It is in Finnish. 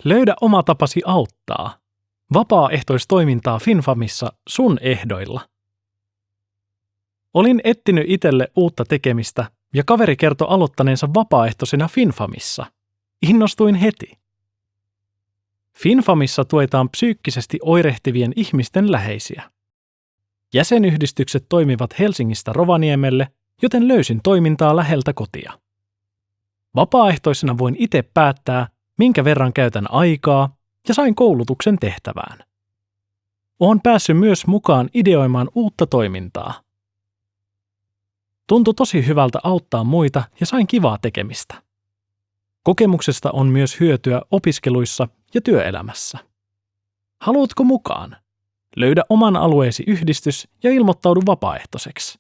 Löydä oma tapasi auttaa. Vapaaehtoistoimintaa FinFamissa sun ehdoilla. Olin etsinyt itselle uutta tekemistä ja kaveri kertoi aloittaneensa vapaaehtoisena FinFamissa. Innostuin heti. FinFamissa tuetaan psyykkisesti oirehtivien ihmisten läheisiä. Jäsenyhdistykset toimivat Helsingistä Rovaniemelle, joten löysin toimintaa läheltä kotia. Vapaaehtoisena voin itse päättää, minkä verran käytän aikaa, ja sain koulutuksen tehtävään. Olen päässyt myös mukaan ideoimaan uutta toimintaa. Tuntui tosi hyvältä auttaa muita ja sain kivaa tekemistä. Kokemuksesta on myös hyötyä opiskeluissa ja työelämässä. Haluatko mukaan? Löydä oman alueesi yhdistys ja ilmoittaudu vapaaehtoiseksi.